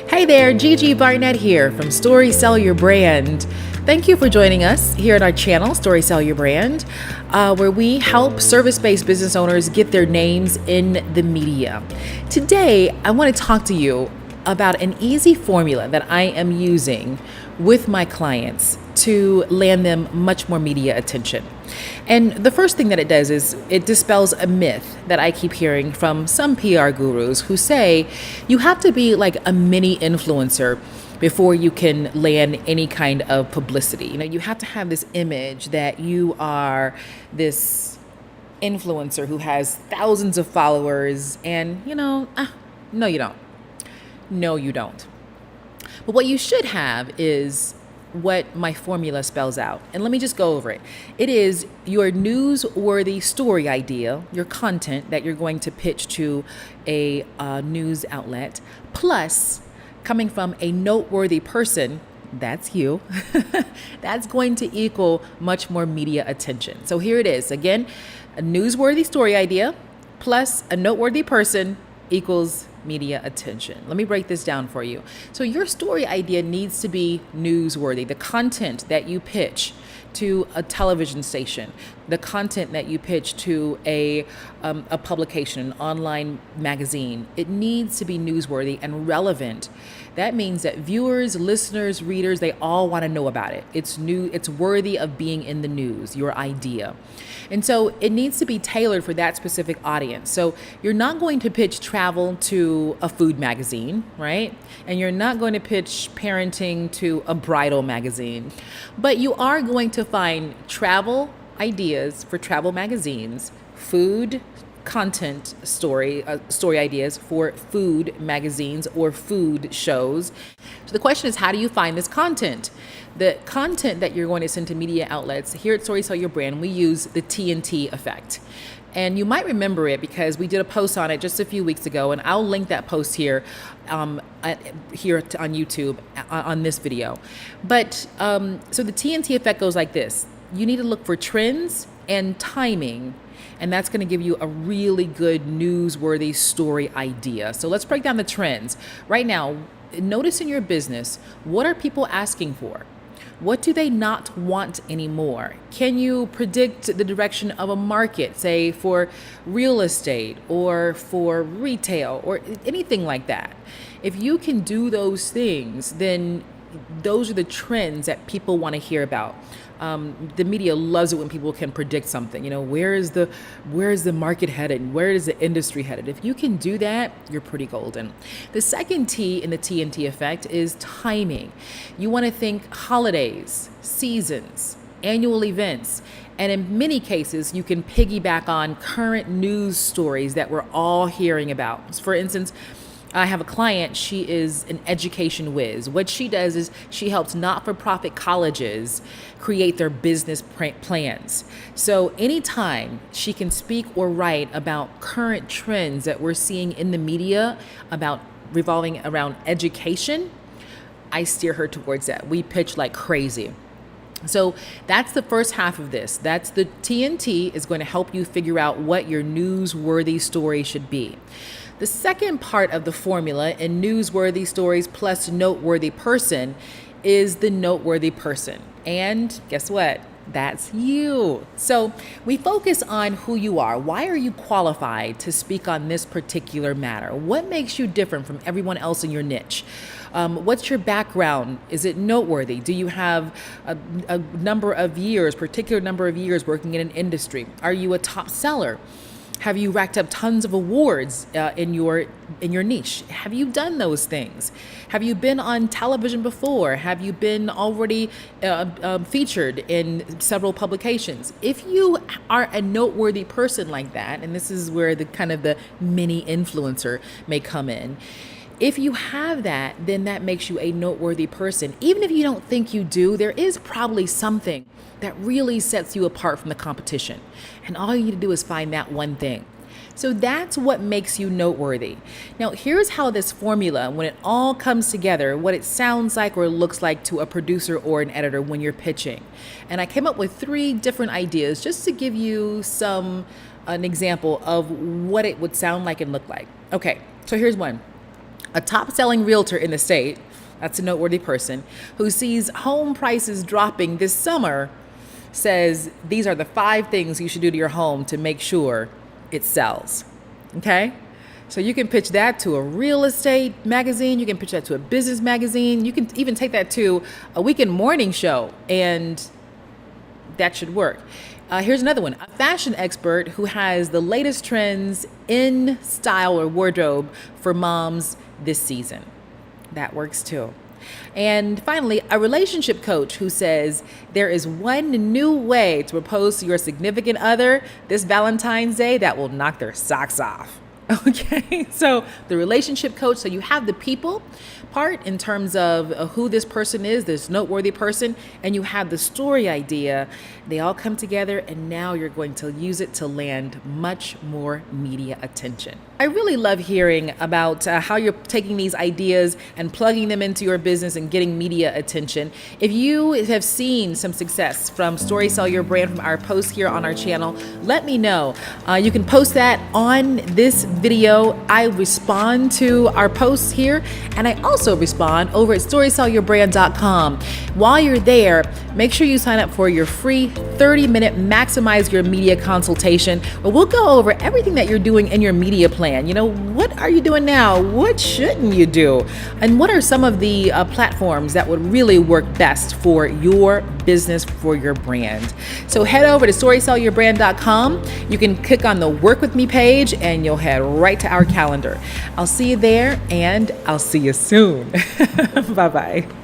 Hey there, Gigi Barnett here from Story Sell Your Brand. Thank you for joining us here at our channel, Story Sell Your Brand, where we help service-based business owners get their names in the media. Today, I want to talk to you about an easy formula that I am using with my clients to land them much more media attention. And the first thing that it does is it dispels a myth that I keep hearing from some PR gurus who say you have to be like a mini influencer before you can land any kind of publicity. You have to have this image that you are this influencer who has thousands of followers and, no, you don't. No, you don't. But what you should have is what my formula spells out. And let me just go over it. It is your newsworthy story idea, your content that you're going to pitch to a news outlet, plus coming from a noteworthy person, that's you, that's going to equal much more media attention. So here it is. Again, a newsworthy story idea plus a noteworthy person equals media attention. Let me break this down for you. So your story idea needs to be newsworthy. The content that you pitch to a television station, the content that you pitch to a publication, an online magazine, it needs to be newsworthy and relevant. That means that viewers, listeners, readers, they all want to know about it. It's new, it's worthy of being in the news, your idea. And so it needs to be tailored for that specific audience. So you're not going to pitch travel to a food magazine, right? And you're not going to pitch parenting to a bridal magazine. But you are going to find travel ideas for travel magazines, food content story ideas for food magazines or food shows. So the question is, how do you find this content? The content that you're going to send to media outlets, here at Story Sell Your Brand, we use the TNT effect. And you might remember it because we did a post on it just a few weeks ago, and I'll link that post here on YouTube on this video. But so the TNT effect goes like this. You need to look for trends and timing, and that's going to give you a really good newsworthy story idea. So let's break down the trends. Right now, notice in your business, what are people asking for? What do they not want anymore? Can you predict the direction of a market, say for real estate or for retail or anything like that? If you can do those things, then those are the trends that people want to hear about. The media loves it when people can predict something. Where is the market headed? Where is the industry headed? If you can do that, you're pretty golden. The second T in the TNT effect is timing. You want to think holidays, seasons, annual events, and in many cases, you can piggyback on current news stories that we're all hearing about. For instance, I have a client, she is an education whiz. What she does is she helps not-for-profit colleges create their business plans. So anytime she can speak or write about current trends that we're seeing in the media about revolving around education, I steer her towards that. We pitch like crazy. So that's the first half of this. That's the TNT is going to help you figure out what your newsworthy story should be. The second part of the formula in newsworthy stories plus noteworthy person is the noteworthy person. And guess what? That's you. So we focus on who you are. Why are you qualified to speak on this particular matter? What makes you different from everyone else in your niche? What's your background? Is it noteworthy? Do you have a number of years, particular number of years working in an industry? Are you a top seller? Have you racked up tons of awards in your niche? Have you done those things? Have you been on television before? Have you been already featured in several publications? If you are a noteworthy person like that, and this is where the kind of the mini influencer may come in, if you have that, then that makes you a noteworthy person. Even if you don't think you do, there is probably something that really sets you apart from the competition. And all you need to do is find that one thing. So that's what makes you noteworthy. Now, here's how this formula, when it all comes together, what it sounds like or looks like to a producer or an editor when you're pitching. And I came up with 3 different ideas just to give you an example of what it would sound like and look like. Okay, so here's one. A top-selling realtor in the state, that's a noteworthy person, who sees home prices dropping this summer, says these are the 5 things you should do to your home to make sure it sells. Okay? So you can pitch that to a real estate magazine. You can pitch that to a business magazine. You can even take that to a weekend morning show, and that should work. Here's another one. A fashion expert who has the latest trends in style or wardrobe for moms this season. That works too. And finally, a relationship coach who says there is one new way to propose to your significant other this Valentine's Day that will knock their socks off. Okay, so the relationship coach, so you have the people part in terms of who this person is, this noteworthy person, and you have the story idea. They all come together, and now you're going to use it to land much more media attention. I really love hearing about how you're taking these ideas and plugging them into your business and getting media attention. If you have seen some success from Story Sell Your Brand from our posts here on our channel, let me know. You can post that on this video. I respond to our posts here, and I also respond over at storysellyourbrand.com. While you're there, make sure you sign up for your free 30-minute Maximize Your Media consultation, where we'll go over everything that you're doing in your media plan. You know, what are you doing now? What shouldn't you do? And what are some of the platforms that would really work best for your business, for your brand? So head over to storysellyourbrand.com. You can click on the Work With Me page, and you'll head right to our calendar. I'll see you there, and I'll see you soon. Bye-bye.